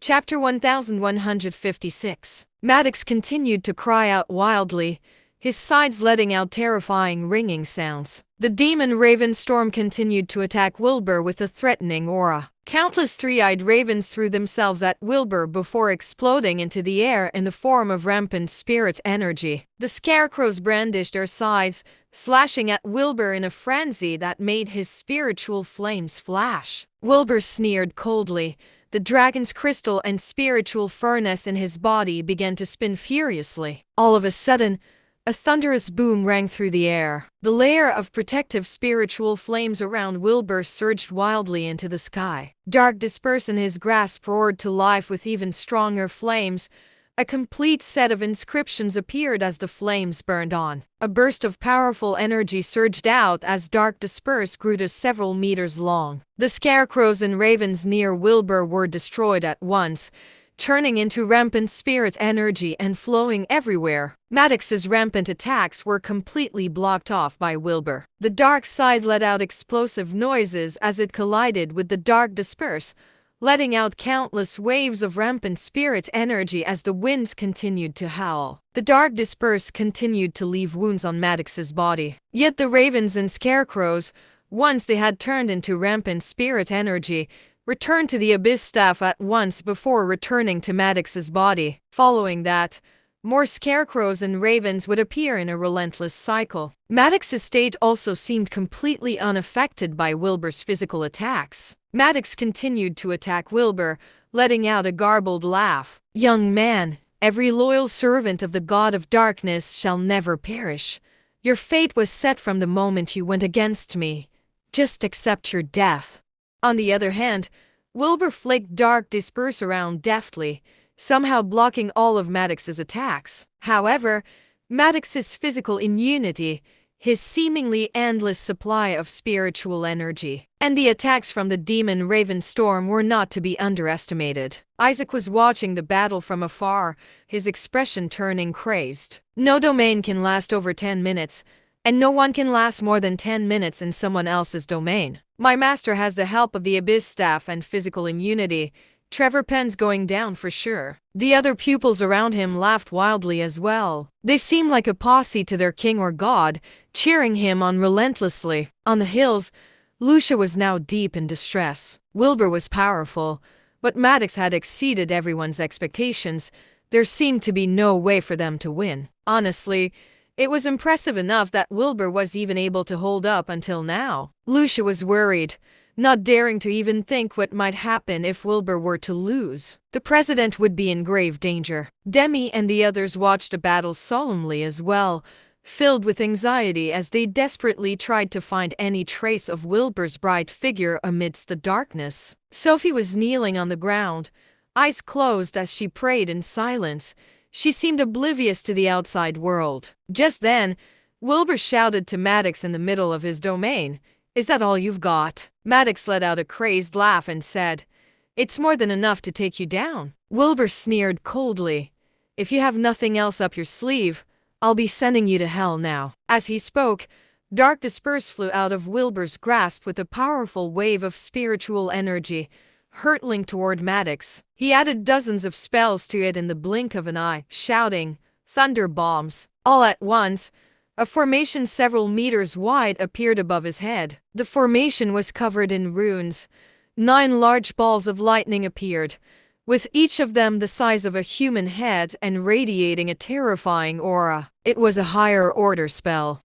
Chapter 1156. Maddox continued to cry out wildly, his sides letting out terrifying ringing sounds. The demon raven Storm continued to attack Wilbur with a threatening aura. Countless three-eyed ravens threw themselves at Wilbur before exploding into the air in the form of rampant spirit energy. The scarecrows brandished their scythes, slashing at Wilbur in a frenzy that made his spiritual flames flash. Wilbur sneered coldly. The dragon's crystal and spiritual furnace in his body began to spin furiously. All of a sudden, a thunderous boom rang through the air. The layer of protective spiritual flames around Wilbur surged wildly into the sky. Dark Disperse in his grasp roared to life with even stronger flames. A complete set of inscriptions appeared as the flames burned on. A burst of powerful energy surged out as Dark Disperse grew to several meters long. The scarecrows and ravens near Wilbur were destroyed at once, turning into rampant spirit energy and flowing everywhere. Maddox's rampant attacks were completely blocked off by Wilbur. The dark side let out explosive noises as it collided with the Dark Disperse, letting out countless waves of rampant spirit energy as the winds continued to howl. The Dark Disperse continued to leave wounds on Maddox's body. Yet the ravens and scarecrows, once they had turned into rampant spirit energy, returned to the Abyss Staff at once before returning to Maddox's body. Following that, more scarecrows and ravens would appear in a relentless cycle. Maddox's state also seemed completely unaffected by Wilbur's physical attacks. Maddox continued to attack Wilbur, letting out a garbled laugh. "Young man, every loyal servant of the God of Darkness shall never perish. Your fate was set from the moment you went against me. Just accept your death." On the other hand, Wilbur flicked Dark Disperse around deftly, somehow blocking all of Maddox's attacks. However, Maddox's physical immunity, his seemingly endless supply of spiritual energy, and the attacks from the demon Raven Storm were not to be underestimated. Isaac was watching the battle from afar, his expression turning crazed. No domain can last over 10 minutes, and no one can last more than 10 minutes in someone else's domain. My master has the help of the Abyss Staff and physical immunity. Trevor Penn's going down for sure. The other pupils around him laughed wildly as well. They seemed like a posse to their king or god, cheering him on relentlessly. On the hills, Lucia was now deep in distress. Wilbur was powerful, but Maddox had exceeded everyone's expectations. There seemed to be no way for them to win. Honestly, it was impressive enough that Wilbur was even able to hold up until now. Lucia was worried, not daring to even think what might happen if Wilbur were to lose. The president would be in grave danger. Demi and the others watched the battle solemnly as well, filled with anxiety as they desperately tried to find any trace of Wilbur's bright figure amidst the darkness. Sophie was kneeling on the ground, eyes closed as she prayed in silence. She seemed oblivious to the outside world. Just then, Wilbur shouted to Maddox in the middle of his domain, "Is that all you've got?" Maddox let out a crazed laugh and said, "It's more than enough to take you down." Wilbur sneered coldly, "If you have nothing else up your sleeve, I'll be sending you to hell now." As he spoke, Dark Disperse flew out of Wilbur's grasp with a powerful wave of spiritual energy, hurtling toward Maddox. He added dozens of spells to it in the blink of an eye, shouting, "Thunder bombs!" All at once, a formation several meters wide appeared above his head. The formation was covered in runes. 9 large balls of lightning appeared, with each of them the size of a human head and radiating a terrifying aura. It was a higher order spell.